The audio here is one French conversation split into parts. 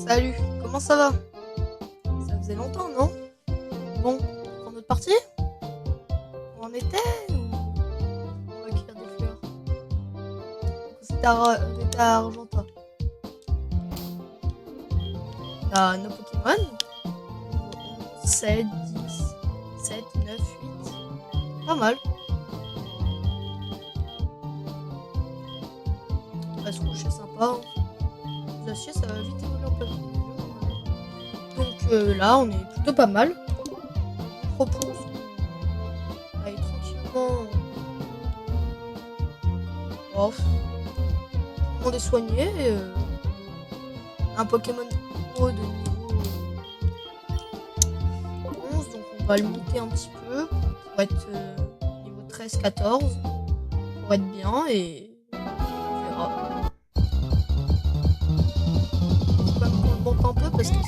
Salut, comment ça va? Ça faisait longtemps, non? Bon, pour notre partie? Où on était ou on va cueillir des fleurs? C'était à Argenta. T'as nos Pokémon? 7, 10, 7, 9, 8. Pas mal. La trouche est sympa. Hein. Les aciers, ça va vite évoluer un peu. Donc là, on est plutôt pas mal. Je propose qu'on aille tranquillement. Oh, tout le monde est soigné. Un Pokémon haut de niveau 11, donc on va le monter un petit peu pour être niveau 13-14 pour être bien et on verra. Faut quand même qu'on le monte un peu parce que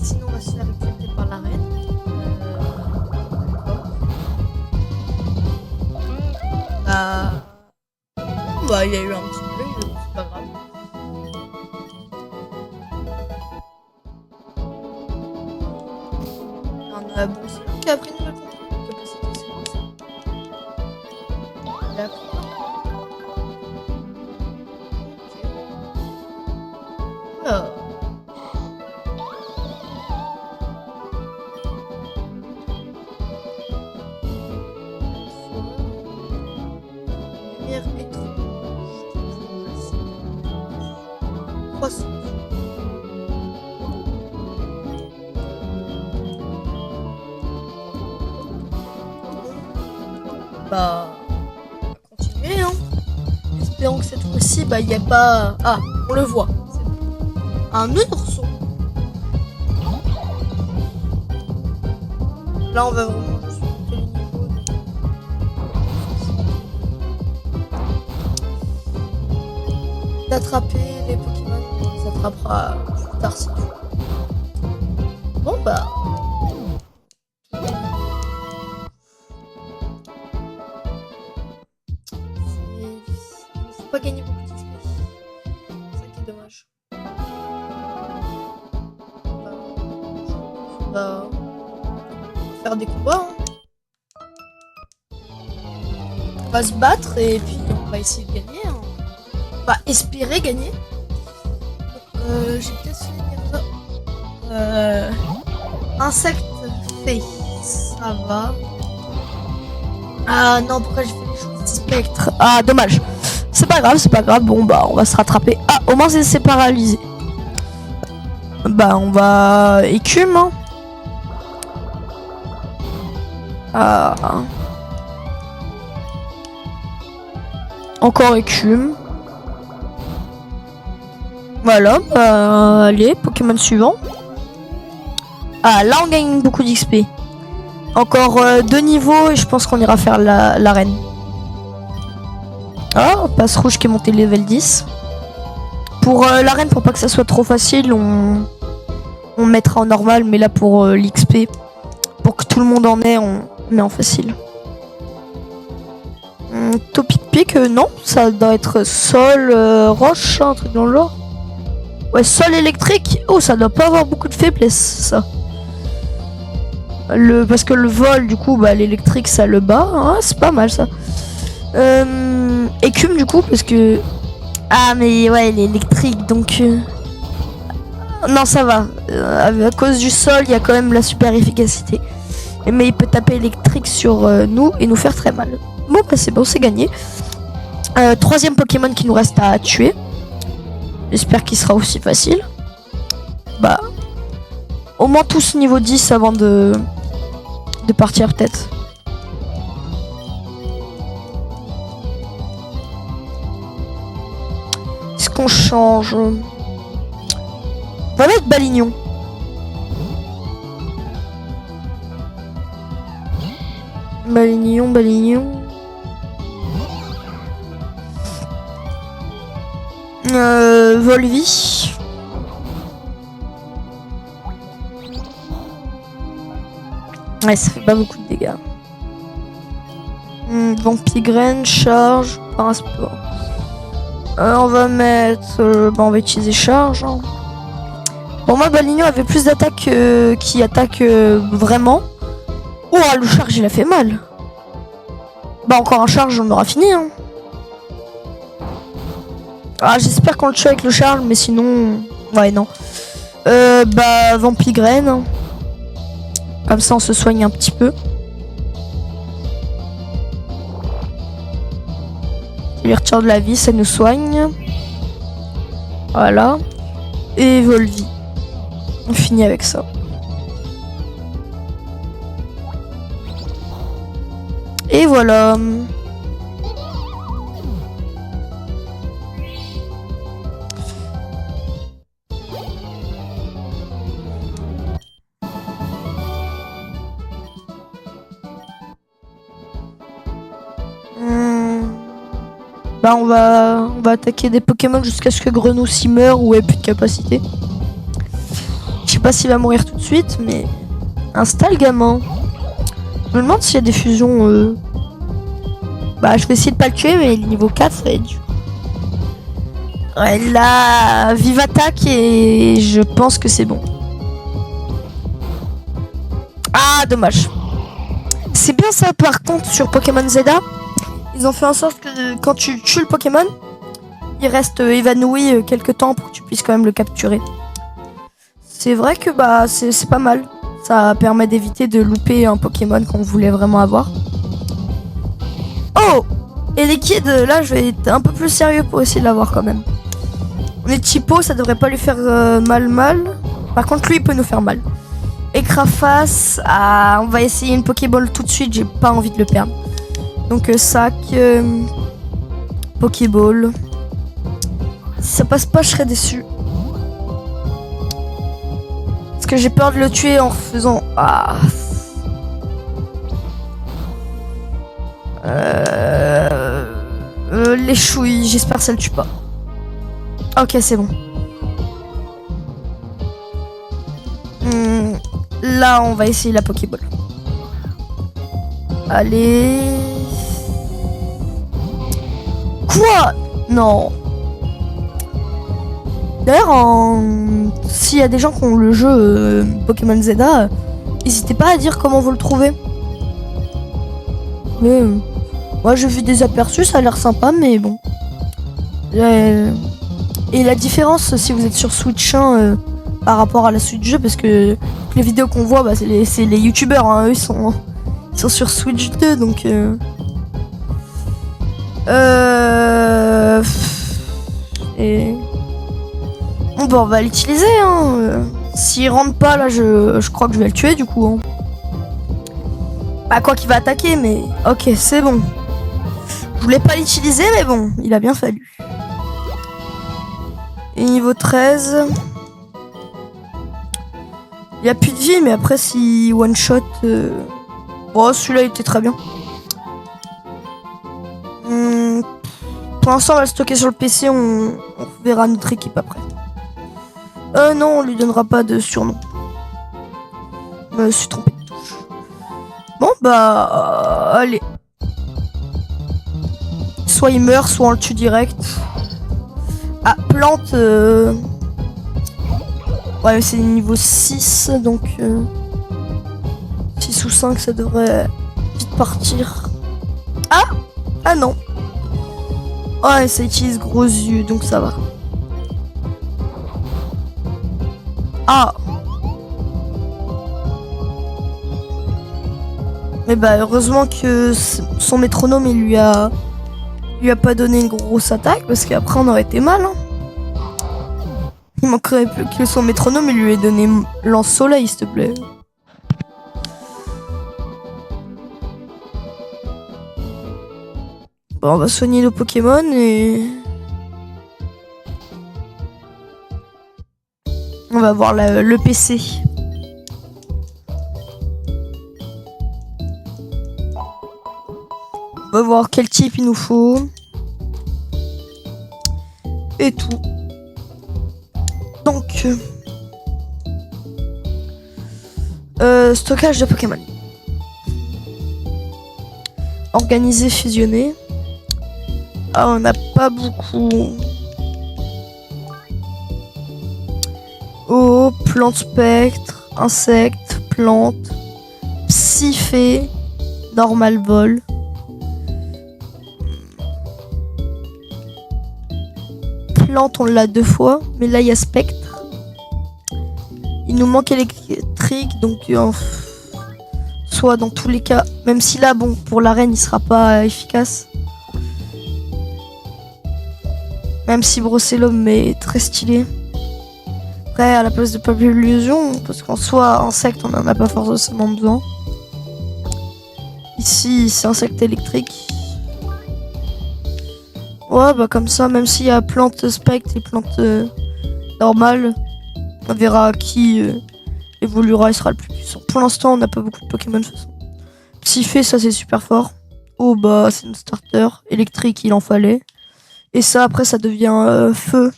sinon on va se faire éclater par la reine. Bah, il y a eu un petit bug, mais bon, c'est pas grave. Bon, c'est lui qui a appris une nouvelle capacité, c'est bon ça. Il a appris quoi? Ok. Alors. Lumière étrange. 300. Bah, on va continuer, hein. Espérons que cette fois-ci, bah, il n'y a pas... Ah, on le voit. Un ourson. Là, on va vraiment juste monter le niveau. D'attraper les Pokémon. On les attrapera plus tard si tu veux. Bon, bah... Pas gagner beaucoup d'XP. C'est ça qui est dommage. On va faire des combats. Hein. On va se battre et puis on va essayer de gagner. Hein. On va espérer gagner. J'ai peut-être fait insecte face. Ça va. Ah non, pourquoi j'ai fait les choses spectre? Ah, dommage. C'est pas grave, bon bah on va se rattraper. Ah, au moins c'est paralysé. Bah on va écume. Hein. Ah. Encore écume. Voilà, bah allez, Pokémon suivant. Ah là on gagne beaucoup d'XP. Encore 2 niveaux et je pense qu'on ira faire l'arène. Ah, passe rouge qui est monté level 10. Pour l'arène, pour pas que ça soit trop facile, on mettra en normal, mais là pour l'XP, pour que tout le monde en ait, on met en facile. Topic Pick, non, ça doit être sol, roche, un truc dans le genre. Ouais, sol électrique, oh, ça doit pas avoir beaucoup de faiblesse, ça. Parce que le vol, du coup, bah, l'électrique, ça le bat, hein, c'est pas mal ça. Écume du coup parce que ah mais ouais l'électrique donc non ça va à cause du sol il y a quand même la super efficacité mais il peut taper électrique sur nous et nous faire très mal. Bon bah c'est bon, c'est gagné. Troisième Pokémon qui nous reste à tuer, j'espère qu'il sera aussi facile. Bah au moins tous niveau 10 avant de partir peut-être. Qu'on change. On va mettre Balignon. Balignon. Volvi. Ouais, ça fait pas beaucoup de dégâts. Vampigraine, charge, Parasport. On va mettre... on va utiliser charge. Hein. Bon, moi, Balignon avait plus d'attaque qui attaque vraiment. Oh, le charge, il a fait mal. Bah, encore un charge, on aura fini. Hein. Ah, j'espère qu'on le tue avec le charge, mais sinon... Ouais, non. Vampigraine. Hein. Comme ça, on se soigne un petit peu. Il retire de la vie, ça nous soigne. Voilà. Et Volvi. On finit avec ça. Et voilà. On va attaquer des Pokémon jusqu'à ce que Grenou s'y meure ou ait plus de capacité. Je sais pas s'il va mourir tout de suite, mais... Installe gamin. Je me demande s'il y a des fusions... je vais essayer de pas le tuer, mais niveau 4, ça va être dur. Ouais, là... Vive attaque et je pense que c'est bon. Ah, dommage. C'est bien ça, par contre, sur Pokémon Zeta. Ils ont fait en sorte que quand tu tues le Pokémon, il reste évanoui quelques temps pour que tu puisses quand même le capturer. C'est vrai que c'est pas mal. Ça permet d'éviter de louper un Pokémon qu'on voulait vraiment avoir. Oh! Et Liquide, là je vais être un peu plus sérieux pour essayer de l'avoir quand même. Les typos, ça devrait pas lui faire mal. Par contre lui il peut nous faire mal. Écraface, on va essayer une Pokéball tout de suite, j'ai pas envie de le perdre. Donc sac, Pokéball. Si ça passe pas, je serais déçu. Parce que j'ai peur de le tuer en faisant... les chouilles, j'espère que ça le tue pas. Ok, c'est bon. Là, on va essayer la Pokéball. Allez... Quoi? Non. D'ailleurs, s'il y a des gens qui ont le jeu Pokémon Zeta, n'hésitez pas à dire comment vous le trouvez. Mais, moi j'ai vu des aperçus, ça a l'air sympa, mais bon. Et la différence, si vous êtes sur Switch 1 par rapport à la suite du jeu, parce que les vidéos qu'on voit, c'est les youtubeurs, hein, eux ils sont sur Switch 2, donc... Et... Bon, on va l'utiliser, hein. S'il rentre pas, là, je crois que je vais le tuer, du coup. Hein. Bah, quoi qu'il va attaquer, mais... Ok, c'est bon. Je voulais pas l'utiliser, mais bon, il a bien fallu. Et niveau 13... Il y a plus de vie, mais après, si one-shot... Bon, celui-là, il était très bien. Pour l'instant, on va le stocker sur le PC, on verra notre équipe après. Non, on lui donnera pas de surnom. Je me suis trompé de touche. Bon, allez. Soit il meurt, soit on le tue direct. Ah, plante... Ouais, c'est niveau 6, donc... 6 ou 5, ça devrait vite partir. Ah non. Ouais, ça utilise gros yeux, donc ça va. Ah. Mais heureusement que son métronome, il lui a pas donné une grosse attaque, parce qu'après on aurait été mal. Hein. Il manquerait plus que son métronome, il lui ait donné lance-soleil, s'il te plaît. Bon, on va soigner nos Pokémon et... On va voir le PC. On va voir quel type il nous faut. Et tout. Donc... stockage de Pokémon. Organiser, fusionner. Ah, on n'a pas beaucoup. Oh, plante spectre, insecte, plante, psyphé, normal vol. Plante, on l'a 2 fois, mais là il y a spectre. Il nous manque électrique, donc soit dans tous les cas, même si là, bon, pour l'arène, il sera pas efficace. Même si Brossellum est très stylé. Après, à la place de papier illusion, parce qu'en soi, insecte, on en a pas forcément besoin. Ici, c'est insecte électrique. Ouais, bah comme ça, même s'il y a plante spectre et plante normale, on verra qui évoluera et sera le plus puissant. Pour l'instant, on n'a pas beaucoup de Pokémon de toute façon. Psyphé, ça c'est super fort. Oh bah, c'est une starter. Électrique, il en fallait. Et ça, après, ça devient feu.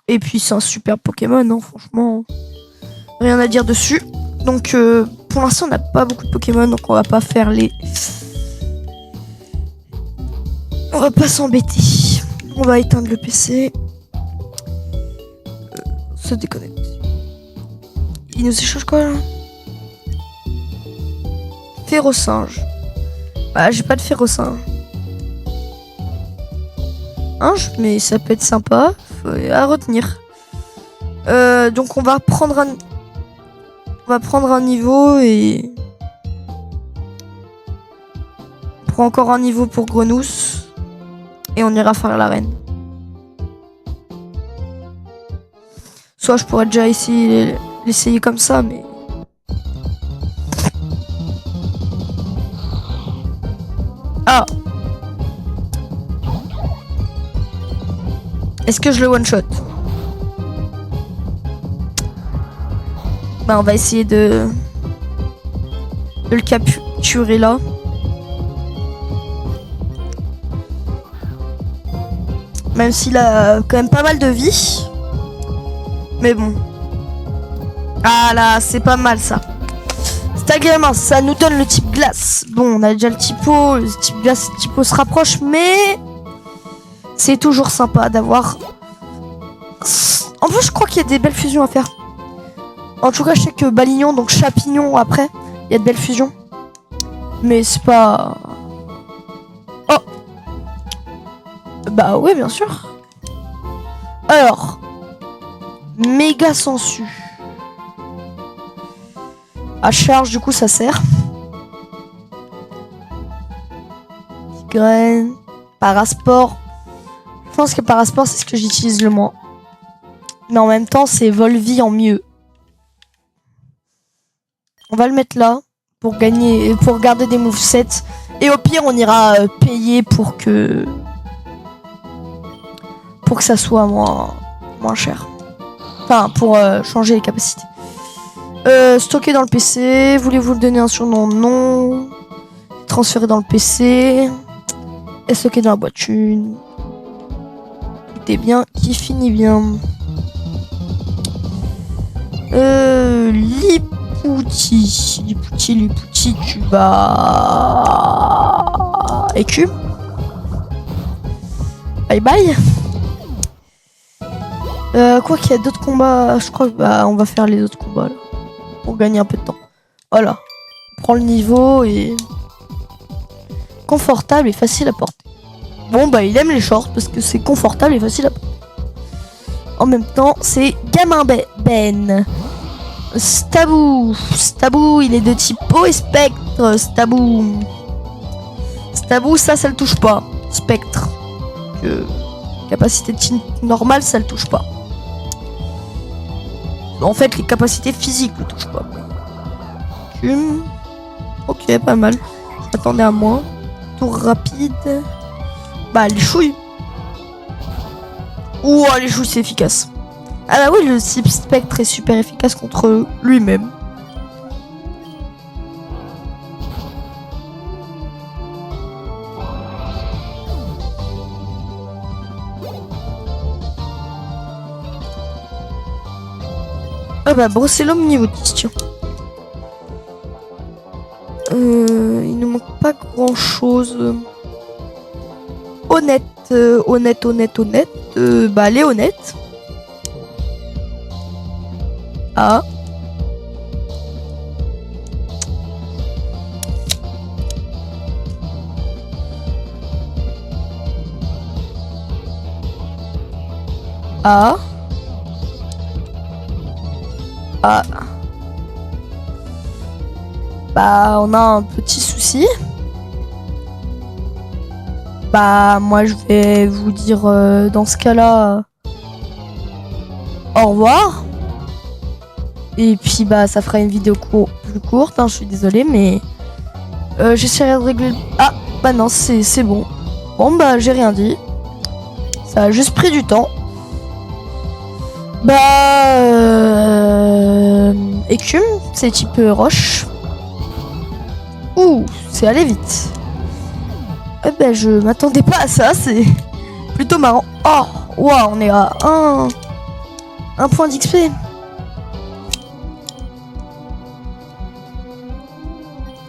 Et puis, c'est un super Pokémon, hein, franchement. Rien à dire dessus. Donc, pour l'instant, on n'a pas beaucoup de Pokémon, donc on va pas faire les... On va pas s'embêter. On va éteindre le PC. Se déconnecter. Il nous échange quoi, là? Férocinge. Bah, j'ai pas de férocinge. Mais ça peut être sympa. À retenir. Donc on va prendre un niveau et on prend encore un niveau pour Grenousse et on ira faire l'arène. Soit je pourrais déjà essayer l'essayer comme ça, mais ah. Est-ce que je le one-shot? Bah on va essayer de le capturer là. Même s'il a quand même pas mal de vie. Mais bon. Ah là, c'est pas mal ça. C'est agréable, ça nous donne le type glace. Bon, on a déjà le type eau, le type glace, le type eau se rapproche, mais... c'est toujours sympa d'avoir... En plus, je crois qu'il y a des belles fusions à faire. En tout cas, je sais que Balignon, donc Chapignon, après, il y a de belles fusions. Mais c'est pas... Oh! Bah ouais, bien sûr. Alors... Méga sensu. À charge, du coup, ça sert. Graine. Parasport. Je pense que Parasport, c'est ce que j'utilise le moins. Mais en même temps, c'est Volvi en mieux. On va le mettre là pour gagner, pour garder des movesets. Et au pire, on ira payer pour que ça soit moins cher. Enfin, pour changer les capacités. Stocker dans le PC. Voulez-vous le donner un surnom? Non. Transférer dans le PC. Et stocker dans la boîte une. Tout est bien qui finit bien. Lipouti, tu vas... Écume. Bye bye. Quoi qu'il y a d'autres combats, je crois que on va faire les autres combats là, pour gagner un peu de temps. Voilà. On prend le niveau et... confortable et facile à porter. Bon bah il aime les shorts parce que c'est confortable et facile à porter. En même temps, c'est Gamin Ben. Stabou, il est de type eau et spectre. Stabou, ça le touche pas. Spectre. Capacité de type normale, ça le touche pas. En fait, les capacités physiques le touchent pas. Ok, pas mal. Je m'attendais à moins. Tour rapide. Bah, les chouilles. Ouh, les chouilles, c'est efficace. Ah bah oui, le type spectre est super efficace contre lui-même. Ah bah Brossellum niveau 10, tiens. Il nous manque pas grand chose. Honnête. honnête. Bah, elle est honnête. Ah. Ah. Ah. Bah, on a un petit souci. Bah, moi, je vais vous dire dans ce cas-là, au revoir. Et puis, bah, ça fera une vidéo plus courte. Hein, je suis désolée, mais j'essaierai de régler. Ah, bah non, c'est bon. Bon, bah, j'ai rien dit. Ça a juste pris du temps. Bah, écume, c'est type roche. Ouh, c'est allé vite. Eh ben, je m'attendais pas à ça, c'est plutôt marrant. Oh, waouh, on est à un point d'XP.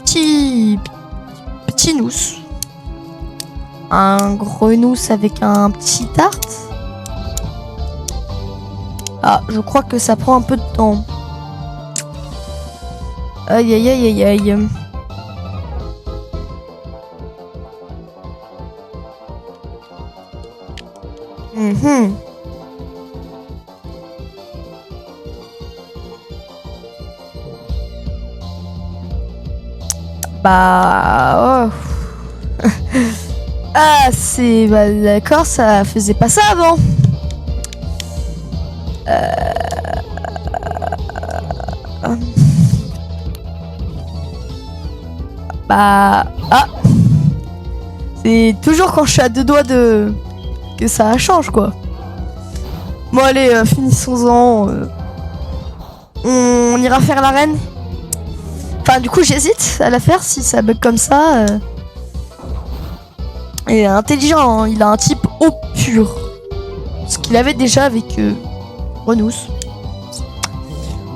Petit nous. Un grenousse avec un petit tarte. Ah, je crois que ça prend un peu de temps. Aïe, aïe, aïe, aïe, aïe. Bah... Oh. Ah, c'est... Bah, d'accord, ça faisait pas ça avant. Bah... Ah. C'est toujours quand je suis à deux doigts de... que ça change, quoi. Bon, allez, finissons-en. On ira faire l'arène. Enfin, du coup, j'hésite à la faire si ça bug comme ça. Il est intelligent, hein. Il a un type eau pure. Ce qu'il avait déjà avec Renous.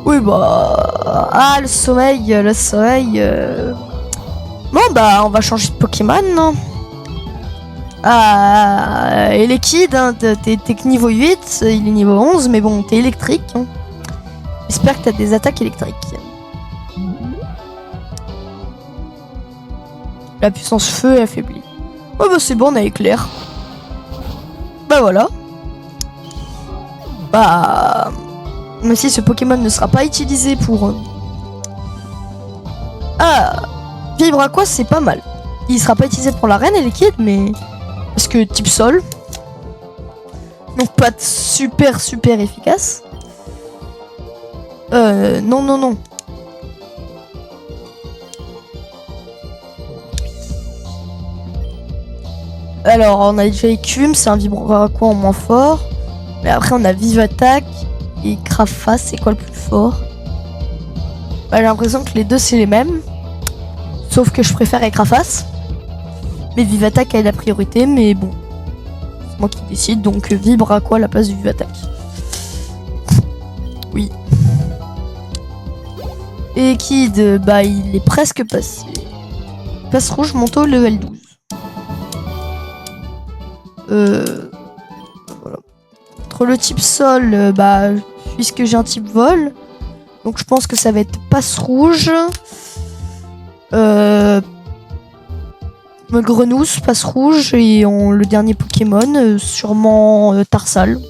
Oui, bah... Ah, le sommeil. Bon, bah, on va changer de Pokémon, non? Ah, et les kids, hein, t'es que niveau 8, il est niveau 11, mais bon, t'es électrique. Hein. J'espère que t'as des attaques électriques. La puissance feu est affaiblie. Oh bah c'est bon, on a éclair. Bah voilà. Bah... Même si ce Pokémon ne sera pas utilisé pour... Ah, Vibre Aqua, c'est pas mal. Il sera pas utilisé pour l'arène et les kids, mais... Parce que type sol. Donc pas super efficace. Non. Alors, on a déjà Écume, c'est un Vibre Aqua en moins fort. Mais après, on a Vive Attaque et Craface, c'est quoi le plus fort? Bah, j'ai l'impression que les deux, c'est les mêmes. Sauf que je préfère Craface. Mais Vive Attaque a la priorité, mais bon. C'est moi qui décide, donc Vibre Aqua à la place du Vive Attaque. Oui. Et Kid, bah, il est presque passé. Passe rouge, manteau, level 12. Voilà. Entre le type sol, bah, puisque j'ai un type vol, donc je pense que ça va être passe rouge. Grenousse, passe rouge et le dernier Pokémon, sûrement Tarsal.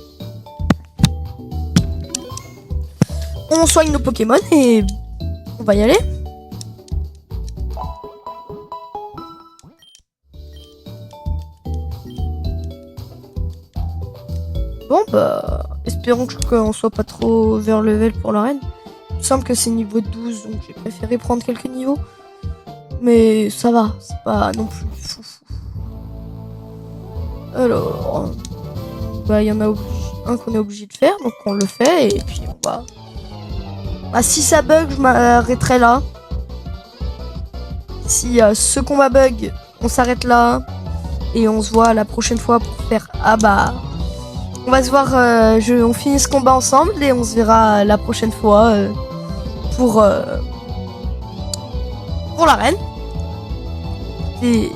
On soigne nos Pokémon et on va y aller. Bon bah, espérons qu'on soit pas trop vers level pour l'arène. Il me semble que c'est niveau 12, donc j'ai préféré prendre quelques niveaux. Mais ça va, c'est pas non plus fou. Alors, bah il y en a un qu'on est obligé de faire, donc on le fait et puis on va... Bah si ça bug, je m'arrêterai là. Si ce combat bug, on s'arrête là. Et on se voit la prochaine fois pour faire... Ah bah... On va se voir, on finit ce combat ensemble et on se verra la prochaine fois pour l'arène. Et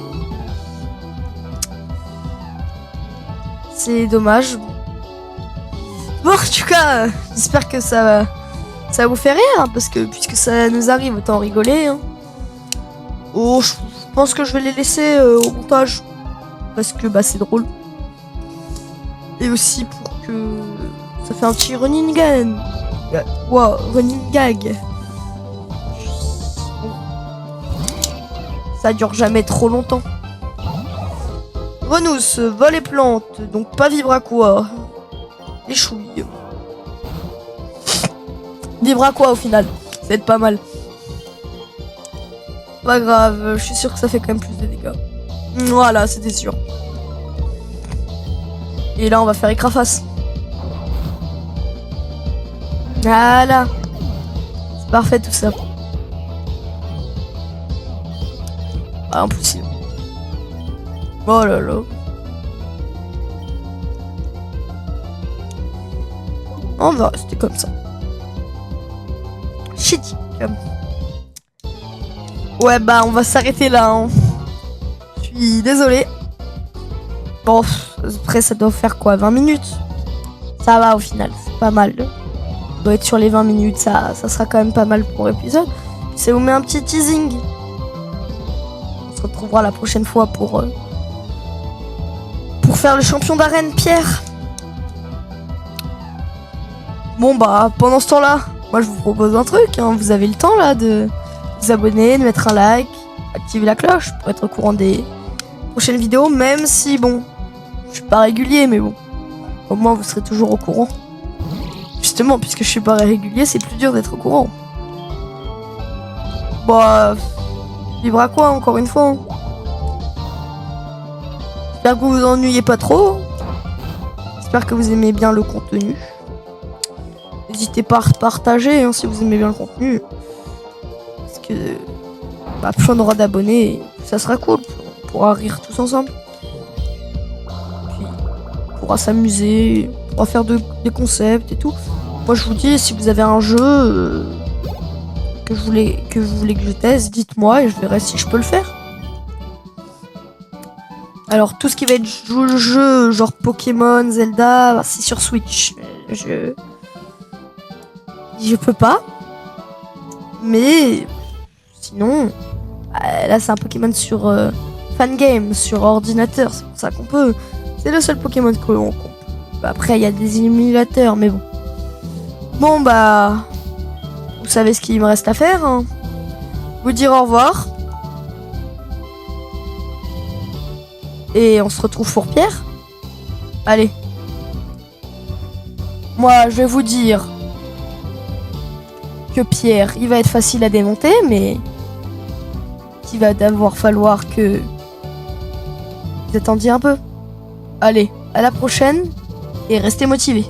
c'est dommage. Bon, en tout cas, j'espère que ça vous fait rire, hein, parce que puisque ça nous arrive, autant rigoler. Hein. Oh, je pense que je vais les laisser au montage, parce que bah c'est drôle. Et aussi pour que ça fait un petit running gag. Wow, running gag. Ça dure jamais trop longtemps. Renousse, vol et plante, donc pas vivre à quoi. Les chouilles. Vivre à quoi au final? Ça va être pas mal. Pas grave, je suis sûr que ça fait quand même plus de dégâts. Voilà, c'était sûr. Et là, on va faire écraface. Voilà. C'est parfait tout ça. Ah, impossible. Oh là là. On va rester comme ça. Shit. Ouais, bah, on va s'arrêter là. Hein. Je suis désolé. Bon, après, ça doit faire quoi? 20 minutes? Ça va au final, c'est pas mal. Ça doit être sur les 20 minutes, ça sera quand même pas mal pour l'épisode. Ça vous met un petit teasing. On se retrouvera la prochaine fois pour faire le champion d'arène, Pierre. Bon, bah, pendant ce temps-là, moi, je vous propose un truc. Hein. Vous avez le temps, là, de vous abonner, de mettre un like, activer la cloche pour être au courant des prochaines vidéos, même si, bon, je suis pas régulier, mais bon, au moins, vous serez toujours au courant. Justement, puisque je suis pas régulier, c'est plus dur d'être au courant. Bah, vivre à quoi, encore une fois. Hein. J'espère que vous vous ennuyez pas trop. J'espère que vous aimez bien le contenu. N'hésitez pas à partager hein, si vous aimez bien le contenu. Parce que bah, plus on aura d'abonnés, ça sera cool. On pourra rire tous ensemble. Puis on pourra s'amuser, on pourra faire des concepts et tout. Moi je vous dis, si vous avez un jeu que vous voulez que je teste, dites-moi et je verrai si je peux le faire. Alors tout ce qui va être jeu genre Pokémon, Zelda, c'est sur Switch. Je peux pas. Mais sinon, là c'est un Pokémon sur Fangame, sur ordinateur, c'est pour ça qu'on peut. C'est le seul Pokémon qu'on peut. Après il y a des émulateurs, mais bon. Bon bah, vous savez ce qu'il me reste à faire. Hein. Vous dire au revoir. Et on se retrouve pour Pierre. Allez. Moi, je vais vous dire que Pierre, il va être facile à démonter, mais il va d'abord falloir que vous attendiez un peu. Allez, à la prochaine et restez motivés.